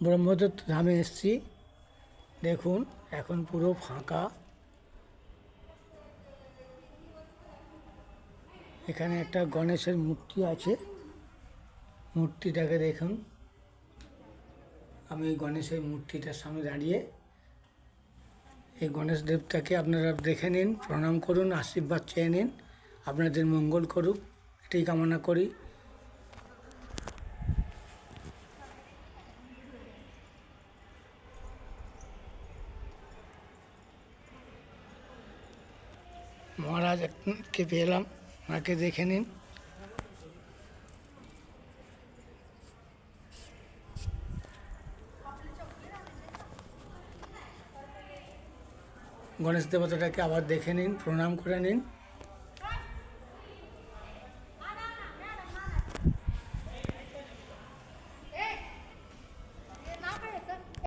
ব্রহ্মদত্ত ধামে এসেছি। দেখুন এখন পুরো ফাঁকা। এখানে একটা গণেশের মূর্তি আছে, মূর্তিটাকে দেখুন। আমি গণেশের মূর্তিটার সামনে দাঁড়িয়ে, এই গণেশ দেবতাকে আপনারা দেখে নিন, প্রণাম করুন, আশীর্বাদ চেয়ে নিন, আপনাদের মঙ্গল করুক, এটাই কামনা করি। মহারাজকে পেলাম, ওনাকে দেখে নিন। গণেশ দেবতাটাকে আবার দেখে নিন, প্রণাম করে নিন।